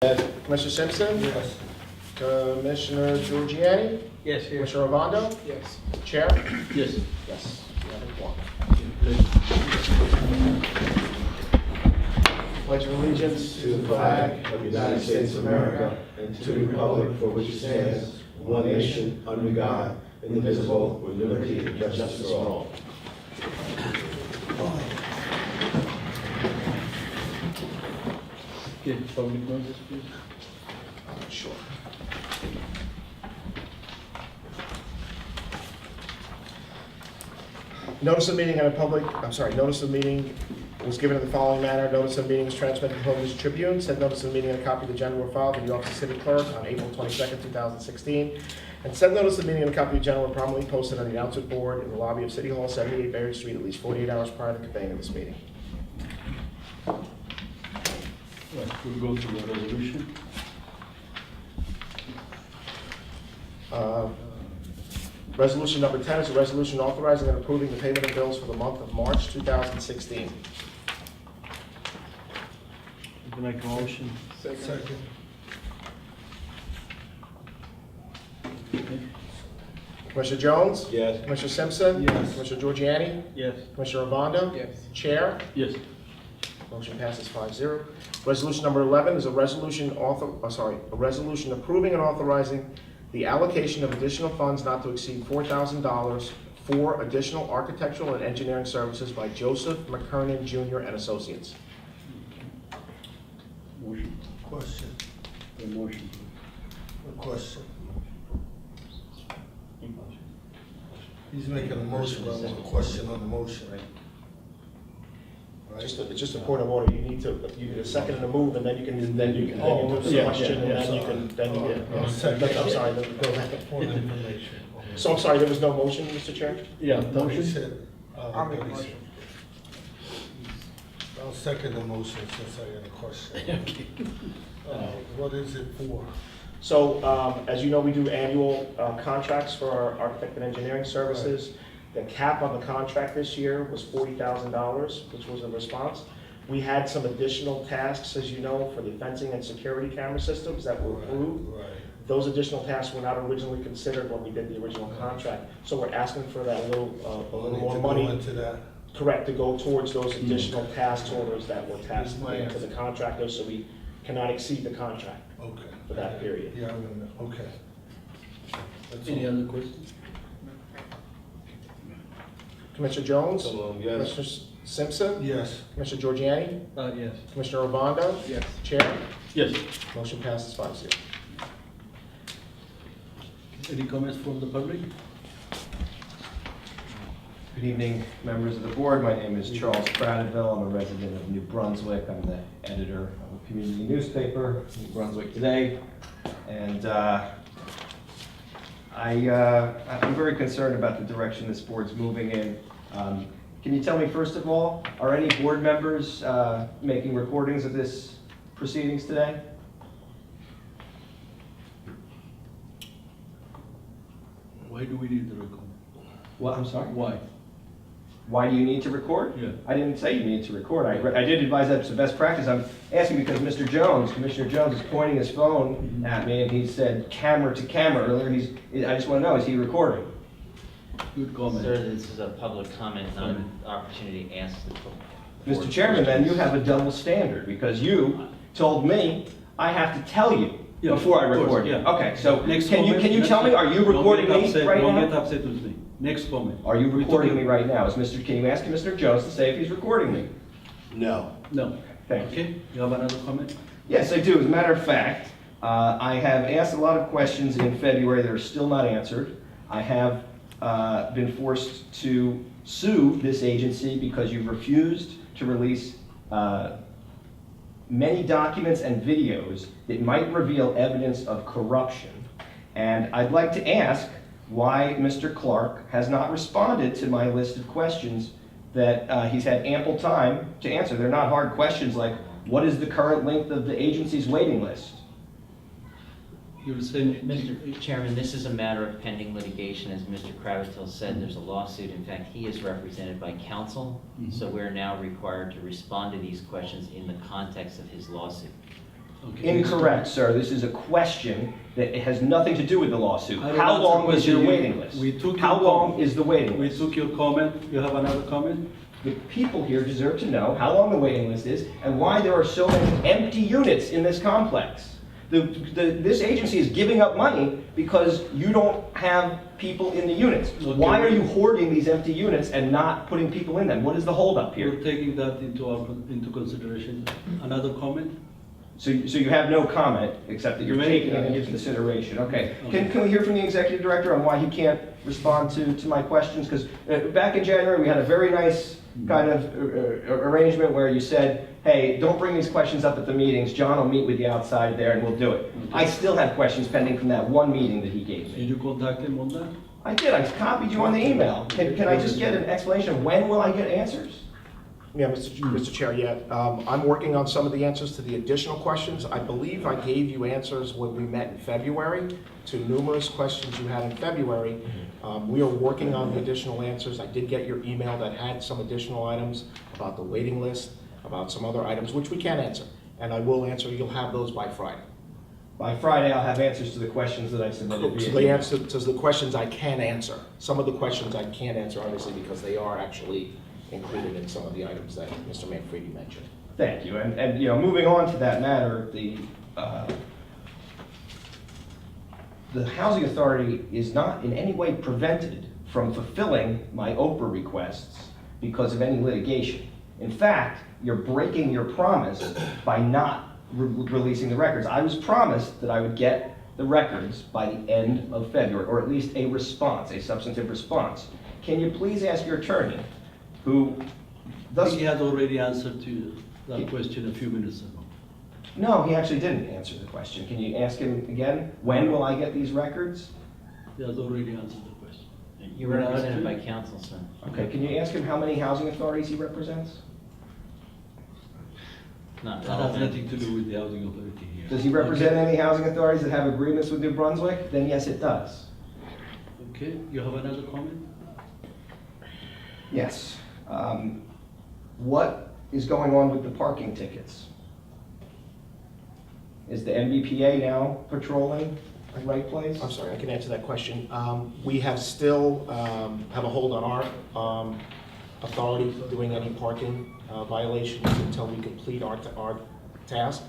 Commissioner Simpson? Yes. Commissioner Giorgiani? Yes, here. Commissioner Ovando? Yes. Chair? Yes. Yes. We have a quorum. Pledge of allegiance to the flag of the United States of America and to the republic for which it stands, one nation, under God, indivisible, with liberty and justice for all. Okay, public notice, please. Sure. Notice of meeting notice of meeting was given in the following manner. Notice of meeting was transmitted to the Holy Tribune. Said notice of meeting and a copy of the agenda were filed in the office of City Clerk on April 22nd, 2016. And said notice of meeting and a copy of the agenda were promptly posted on the announcement board in the lobby of City Hall, 78 Berry Street, at least 48 hours prior to the convening of this meeting. Right, we'll go to the resolution. Resolution number 10 is a resolution authorizing and approving the payment of bills for the month of March 2016. You can make a motion. Second. Okay. Commissioner Jones? Yes. Commissioner Simpson? Yes. Commissioner Giorgiani? Yes. Commissioner Ovando? Yes. Chair? Yes. Motion passes 5-0. Resolution number 11 is a resolution approving and authorizing the allocation of additional funds not to exceed $4,000 for additional architectural and engineering services by Joseph McKernan Jr. and Associates. Motion. Question. A motion. Question. He's making a motion, but I want a question on the motion. Right? It's just a point of order. You need a second and a move, and then you can do the yeah, question, yeah, and then you can. Oh, second. I'm sorry. Point of information. So I'm sorry, there was no motion, Mr. Chair? Yeah, No, he motion. said, I'll make a motion. I'll second the motion since I got a question. Okay. What is it for? So, as you know, we do annual contracts for our architect and engineering services. The cap on the contract this year was $40,000, which was a response. We had some additional tasks, as you know, for the fencing and security camera systems that were approved. Right. Those additional tasks were not originally considered when we did the original contract. So we're asking for that a little more To money. go into that. Correct, to go towards those additional task orders that were tasked My into answer. the contractors, so we cannot exceed the contract Okay. for that period. Yeah, I remember. Okay. That's Any all. other questions? Commissioner Jones? Yes. Commissioner Simpson? Yes. Commissioner Giorgiani? Yes. Commissioner Ovando? Yes. Chair? Yes. Motion passes 5-0. Any comments from the public? Good evening, members of the board. My name is Charles Prattville. I'm a resident of New Brunswick. I'm the editor of a community newspaper, New Brunswick Today. And I'm very concerned about the direction this board's moving in. Can you tell me, first of all, are any board members making recordings of this proceedings today? Why do we need the record? Well, I'm sorry? Why? Why do you need to record? Yeah. I didn't say you need to record. I did advise that's the best practice. I'm asking because Mr. Jones, Commissioner Jones, is pointing his phone at me and he said camera to camera earlier. I just want to know, is he recording? Good comment. Sir, this is a public comment, not an opportunity to ask the board. Mr. Chairman, then you have a double standard because you told me I have to tell you Yeah, before I of course, record you. yeah. Okay, so Next can comment, you tell me, are you don't recording get me upset, right Don't now? get upset with me. Next comment. Are you We're recording talking- me right now? Can you ask Mr. Jones to say if he's recording me? No. No. Thank you. Okay, you have another comment? Yes, I do. As a matter of fact, I have asked a lot of questions in February that are still not answered. I have been forced to sue this agency because you've refused to release many documents and videos that might reveal evidence of corruption. And I'd like to ask why Mr. Clark has not responded to my list of questions that he's had ample time to answer. They're not hard questions like, what is the current length of the agency's waiting list? You'll send. Mr. Chairman, this is a matter of pending litigation. As Mr. Kravitz said, there's a lawsuit. In fact, he is represented by counsel, so we're now required to respond to these questions in the context of his lawsuit. Okay. Incorrect, sir. This is a question that it has nothing to do with the lawsuit. I don't How answer long is your question. waiting list? We took How your long comment. is the waiting We list? took your comment. You have another comment? The people here deserve to know how long the waiting list is and why there are so many empty units in this complex. This agency is giving up money because you don't have people in the units. Okay. Why are you hoarding these empty units and not putting people in them? What is the holdup You're here? taking that into consideration. Another comment? So you have no comment, except that you're Maybe, taking it yeah. into consideration. Okay. Okay. Can we hear from the executive director on why he can't respond to my questions? Because back in January, we had a very nice kind of arrangement where you said, hey, don't bring these questions up at the meetings. John will meet with you outside there and we'll do it. Okay. I still have questions pending from that one meeting that he gave me. Did you contact him on that? I did. I copied you on the email. Can I just get an explanation? When will I get answers? Yeah, Mr. Chair, yeah. I'm working on some of the answers to the additional questions. I believe I gave you answers when we met in February to numerous questions you had in February. We are working on the additional answers. I did get your email that had some additional items about the waiting list, about some other items, which we can answer. And I will answer, you'll have those by Friday. By Friday, I'll have answers to the questions that I submitted So via the email. answer to the questions I can answer. Some of the questions I can't answer, obviously, because they are actually included in some of the items that Mr. Manfredi mentioned. Thank you. And you know, moving on to that matter, the Housing Authority is not in any way prevented from fulfilling my Oprah requests because of any litigation. In fact, you're breaking your promise by not releasing the records. I was promised that I would get the records by the end of February, or at least a response, a substantive response. Can you please ask your attorney, who I thus... think he had already answered to that question a few minutes ago. No, he actually didn't answer the question. Can you ask him again? When will I get these records? He has already answered the question. You're represented by counsel, son. Okay, can you ask him how many housing authorities he represents? Not That has relevant. nothing to do with the housing authority here. Does he represent any housing authorities that have agreements with New Brunswick? Then yes, it does. Okay, you have another comment? Yes. What is going on with the parking tickets? Is the MBPA now patrolling the right place? I'm sorry, I can answer that question. We have still have a hold on our authority doing any parking violations until we complete our task.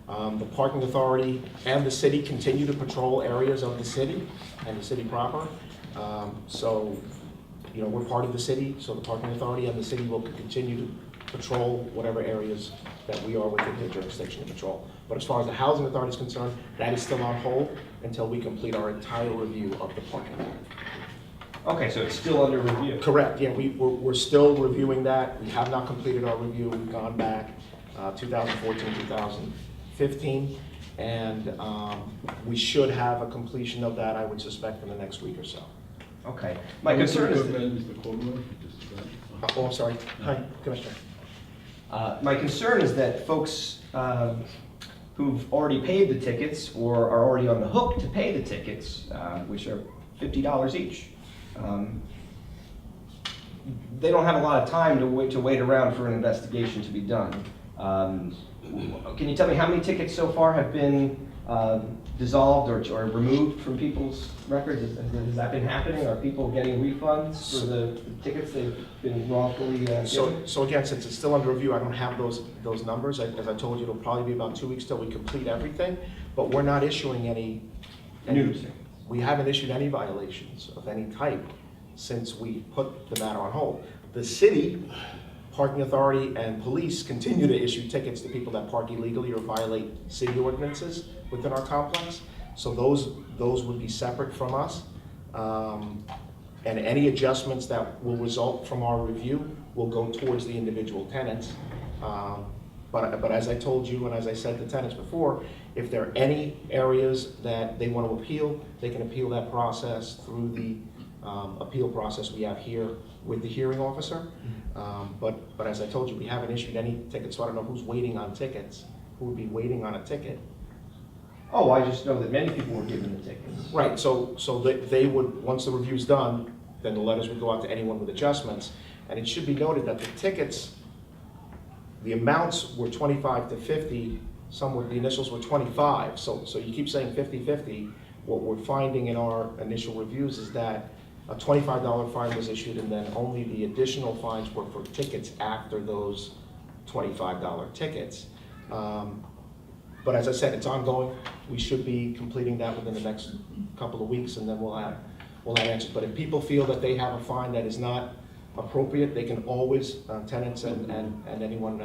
The parking authority and the city continue to patrol areas of the city and the city proper. So, you know, we're part of the city, so the parking authority and the city will continue to patrol whatever areas that we are within the jurisdiction to patrol. But as far as the housing authority is concerned, that is still on hold until we complete our entire review of the parking lot. Okay, so it's still under review. Correct, yeah, we're still reviewing that. We have not completed our review. We've gone back 2014, 2015, and we should have a completion of that, I would suspect, in the next week or so. Okay. My concern is, Mr. Coleman, Oh, I'm sorry. Hi, Commissioner. my concern is that folks who've already paid the tickets or are already on the hook to pay the tickets, which are $50 each, they don't have a lot of time to wait around for an investigation to be done. Can you tell me how many tickets so far have been dissolved or removed from people's records? Has that been happening? Are people getting refunds for the tickets they've been wrongfully given? So again, since it's still under review, I don't have those numbers. As I told you, it'll probably be about 2 weeks till we complete everything, but we're not issuing any. New. We haven't issued any violations of any type since we put the matter on hold. The city, parking authority, and police continue to issue tickets to people that park illegally or violate city ordinances within our complex. So those would be separate from us. And any adjustments that will result from our review will go towards the individual tenants. But as I told you and as I said to tenants before, if there are any areas that they want to appeal, they can appeal that process through the appeal process we have here with the hearing officer. But as I told you, we haven't issued any tickets, so I don't know who's waiting on tickets, who would be waiting on a ticket. Oh, I just know that many people were given the tickets. Right, so they would, once the review's done, then the letters would go out to anyone with adjustments. And it should be noted that the tickets, the amounts were 25 to 50, some were, the initials were 25, so you keep saying 50/50. What we're finding in our initial reviews is that a $25 fine was issued, and then only the additional fines were for tickets after those $25 tickets. But as I said, it's ongoing. We should be completing that within the next couple of weeks, and then we'll have answers. But if people feel that they have a fine that is not appropriate, they can always, tenants and anyone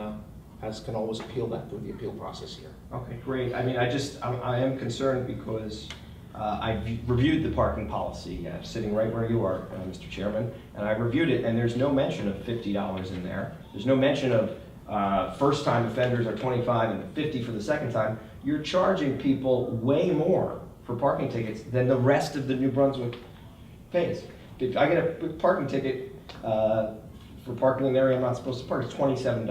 can always appeal that through the appeal process here. Okay, great. I mean, I am concerned because I've reviewed the parking policy, sitting right where you are, Mr. Chairman, and I reviewed it, and there's no mention of $50 in there. There's no mention of first-time offenders are 25 and 50 for the second time. You're charging people way more for parking tickets than the rest of the New Brunswick pays. If I get a parking ticket for parking in an area I'm not supposed to park, it's $27.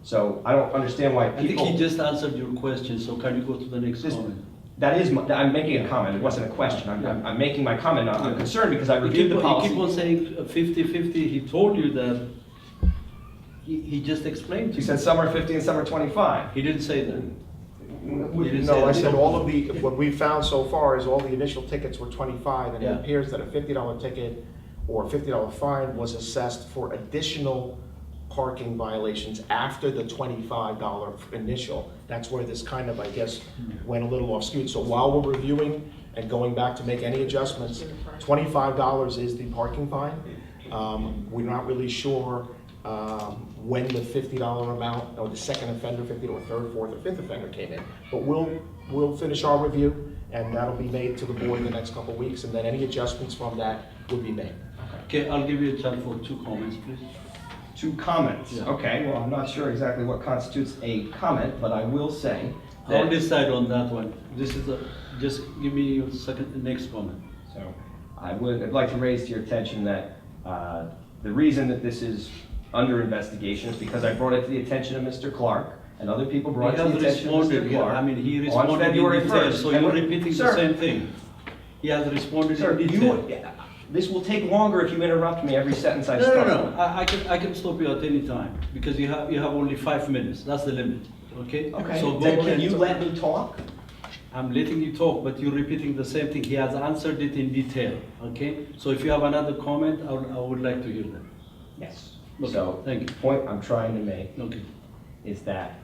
So I don't understand why I think people... he just answered your question, so can you go to the next This- comment? That is, I'm making a comment, it wasn't a question. I'm making my comment, I'm concerned because I reviewed the policy. You keep on saying 50/50, he told you that, he just explained to You you. said some are 50 and some are 25. He didn't say that. didn't No, say I that. said what we found so far is all the initial tickets were 25, and it Yeah. appears that a $50 ticket or a $50 fine was assessed for additional parking violations after the $25 initial. That's where this kind of, I guess, went a little off skewed. So while we're reviewing and going back to make any adjustments, $25 is the parking fine. We're not really sure when the $50 amount, or the second offender, 50 or third, fourth, or fifth offender came in. But we'll finish our review, and that'll be made to the board in the next couple of weeks, and then any adjustments from that would be made. Okay, I'll give you a chance for 2 comments, please. 2 comments. Yeah. Okay, well, I'm not sure exactly what constitutes a comment, but I will say I'll that... decide on that one. This is just give me your next comment. So I'd like to raise to your attention that the reason that this is under investigation is because I brought it to the attention of Mr. Clark, and other people brought it to the attention of Mr. Clark. I mean, he on responded February in detail, 1st. so And you're what- repeating the Sir, same thing. He has responded Sir, in detail. this will take longer if you interrupt me every sentence I No, start. no. I can stop you at any time because you have only 5 minutes. That's the limit. Okay. Okay, So then go can you and- let me talk? I'm letting you talk, but you're repeating the same thing. He has answered it in detail. Okay. So if you have another comment, I would like to hear that. Yes. Okay, So thank you. the point I'm trying to make Okay. is that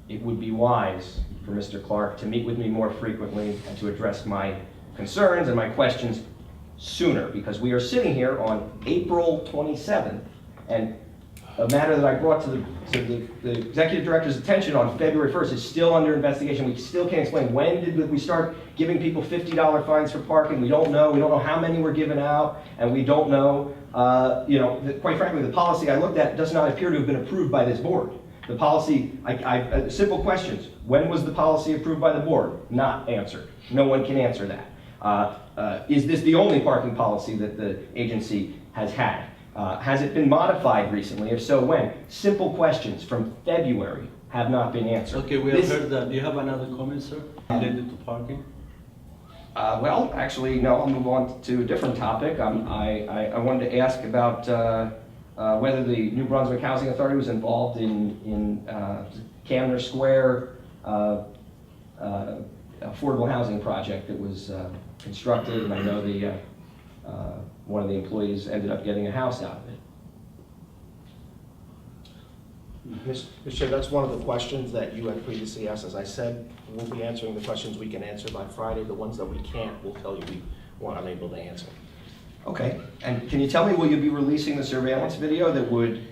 it would be wise for Mr. Clark to meet with me more frequently and to address my concerns and my questions sooner, because we are sitting here on April 27th, and a matter that I brought to the executive director's attention on February 1st is still under investigation. We still can't explain when did we start giving people $50 fines for parking. We don't know. We don't know how many were given out, and we don't know, quite frankly, the policy I looked at does not appear to have been approved by this board. The policy, simple questions. When was the policy approved by the board? Not answered. No one can answer that. Is this the only parking policy that the agency has had? Has it been modified recently? If so, when? Simple questions from February have not been answered. Okay, we have This- heard that. Do you have another comment, sir, related to parking? Well, actually, no, I'll move on to a different topic. I wanted to ask about whether the New Brunswick Housing Authority was involved in Camner Square affordable housing project that was constructed, and I know one of the employees ended up getting a house out of it. Mr. Chair, that's one of the questions that you had previously asked. As I said, we'll be answering the questions we can answer by Friday. The ones that we can't, we'll tell you we were unable to answer. Okay, and can you tell me, will you be releasing the surveillance video that would,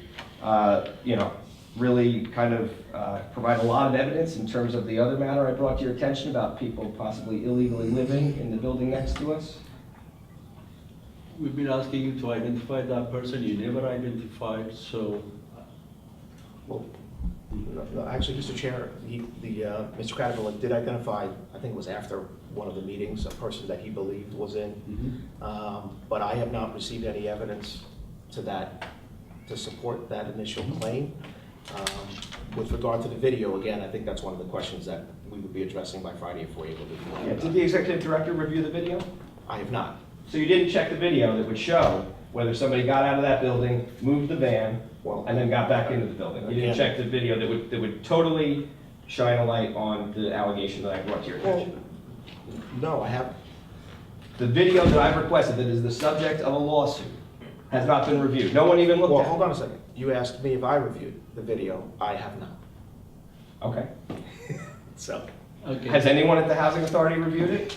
really kind of provide a lot of evidence in terms of the other matter I brought to your attention about people possibly illegally living in the building next to us? We've been asking you to identify that person. You never identified, so. Well, no, actually, Mr. Chair, Mr. Cradavilla did identify, I think it was after one of the meetings, a person that he believed was in. But I have not received any evidence to support that initial claim. With regard to the video, again, I think that's one of the questions that we would be addressing by Friday if we're able to do Yeah, that. did the executive director review the video? I have not. So you didn't check the video that would show whether somebody got out of that building, moved the van, Well, and then got back into the building. You didn't check the video that would totally shine a light on the allegation that I brought to your attention. no, I haven't. The video that I've requested that is the subject of a lawsuit has not been reviewed. No one even looked Well, at it. hold on a second. You asked me if I reviewed the video. I have not. Okay. So, Okay. Has anyone at the Housing Authority reviewed it?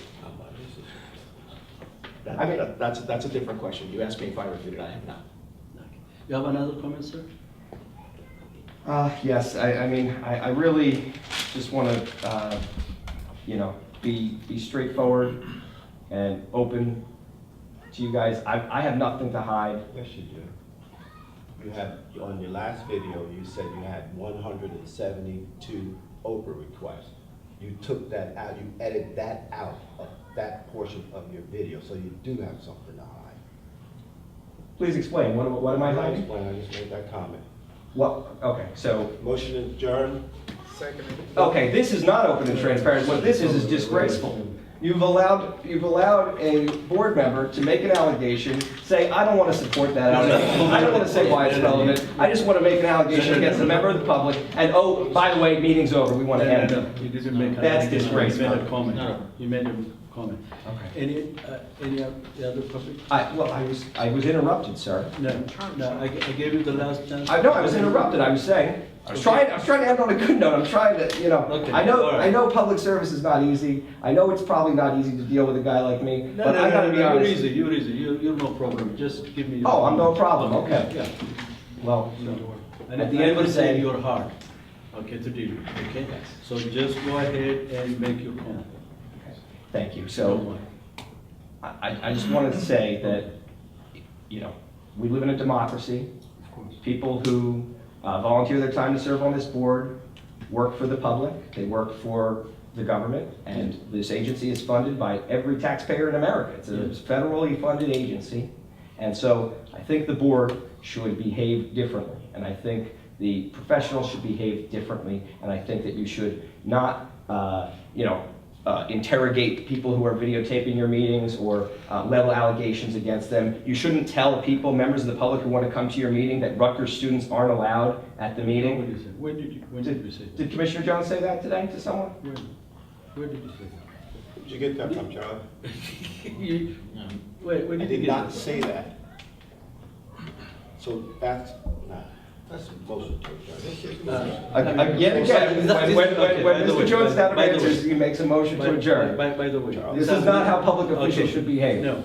I mean- that's a different question. You asked me if I reviewed it. I have not. You have another comment, sir? Yes, I mean, I really just want to, be straightforward and open to you guys. I have nothing to hide. Yes, you do. You had, on your last video, you said you had 172 Oprah requests. You took that out, you edited that out of that portion of your video, so you do have something to hide. Please explain, what am I I'll hiding? explain, I just made that comment. What, okay, so, Motion adjourned. okay, this is not open and transparent. What this is disgraceful. You've allowed a board member to make an allegation, say, I don't want to support that allegation. I don't want to say why it's relevant. I just want to make an allegation against a member of the public, and oh, by the way, meeting's over, we want to end it. You didn't make an That's allegation. disgraceful. You made a comment. No. You made a comment. Okay. Any other public? I was interrupted, sir. No, I gave you the last chance. I know, I was interrupted, I was saying, I was trying to end on a good note, I'm trying to, Okay, I know, all right. I know public service is not easy, I know it's probably not easy to deal with a guy like me, No, but I gotta be honest. You're easy, you're no problem, just give me. your- Oh, I'm no problem, okay. Yeah. Well, And At the end of the day- you're hard, okay, to deal with, okay? So just go ahead and make your comment. thank you, Don't so, worry. I just wanted to say that, we live in a democracy. People who volunteer their time to serve on this board work for the public, they work for the government, and this agency is funded by every taxpayer in America. It's a federally funded agency, and so I think the board should behave differently, and I think the professionals should behave differently, and I think that you should not, interrogate people who are videotaping your meetings or level allegations against them. You shouldn't tell people, members of the public who want to come to your meeting, that Rutgers students aren't allowed at the What meeting. did you say? When did you say that? Did Commissioner Jones say that today to someone? Where did you say Where'd you get that from, Charlie? that? You- Where I did you did get not that? say that. So that's motion to adjourn. Yet again, when Mr. Jones out of By the way- answers, he makes a motion to adjourn. By the way. This is not how public officials Okay. should behave. No.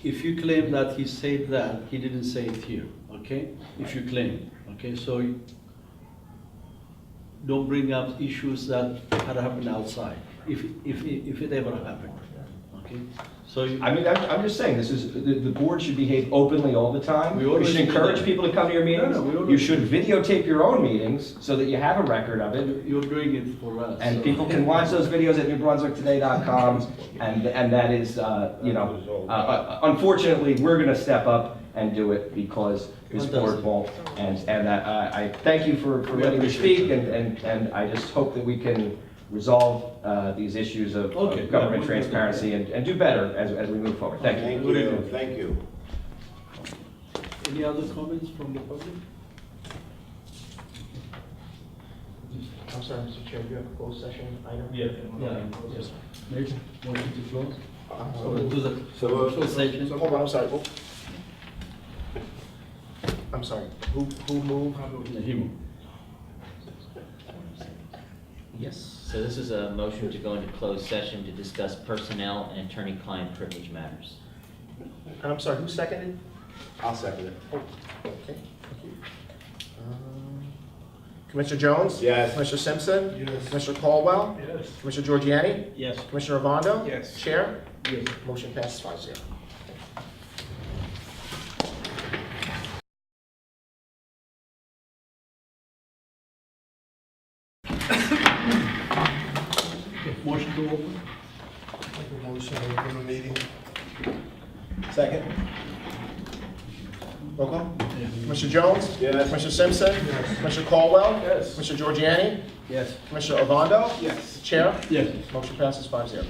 If you claim that he said that, he didn't say it here, okay? If you claim, okay, so don't bring up issues that had happened outside, if it ever happened, okay? So you. I mean, I'm just saying, this is, the board should behave openly all the time. We You always should do encourage that. people to come to your meetings. No, we always You do should videotape your own meetings so that you have a record of it. You're doing it for us. And so- people can watch those videos at newbrunswicktoday.com, and that is, unfortunately, we're gonna step up and do it because this board won't. And I thank you for We letting me appreciate speak, and I just hope that we can resolve these issues of Okay, yeah, government we'll do that. transparency and do better as we move forward. Thank you. Thank you. Any other comments from the public? I'm sorry, Mr. Chair, do you have a closed session item? Yeah, yes. Next, motion to close? So To the So, closed session? hold on, I'm sorry. I'm sorry. Who moved? Yeah, he moved. Yes. So this is a motion to go into closed session to discuss personnel and attorney-client privilege matters. And I'm sorry, who seconded? I'll second it. Okay, thank you. Commissioner Jones? Yes. Commissioner Simpson? Yes. Commissioner Caldwell? Yes. Commissioner Giorgiani? Yes. Commissioner Robondo? Yes. Chair? Yes. Motion passes 5-0. Motion to open? Motion to open the meeting. Second. Roll call? Yeah. Commissioner Jones? Yes. Commissioner Simpson? Yes. Commissioner Caldwell? Yes. Commissioner Giorgiani? Yes. Commissioner Ovando? Yes. Chair? Yes. Motion passes 5-0.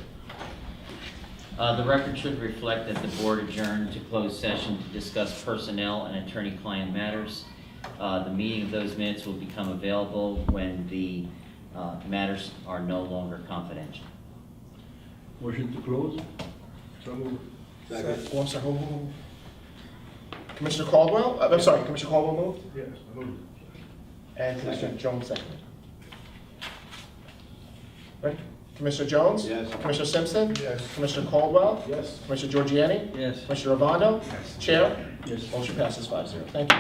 The record should reflect that the board adjourned to closed session to discuss personnel and attorney-client matters. The meeting of those minutes will become available when the matters are no longer confidential. Motion to close? Second. Oh, I'm sorry, hold on. Commissioner Caldwell, I'm sorry, Commissioner Caldwell moved? Yes, I moved. And Commissioner Jones seconded. Right, Commissioner Jones? Yes. Commissioner Simpson? Yes. Commissioner Caldwell? Yes. Commissioner Giorgiani? Yes. Commissioner Ravando? Chair? Yes. Motion passes 5-0. Thank you.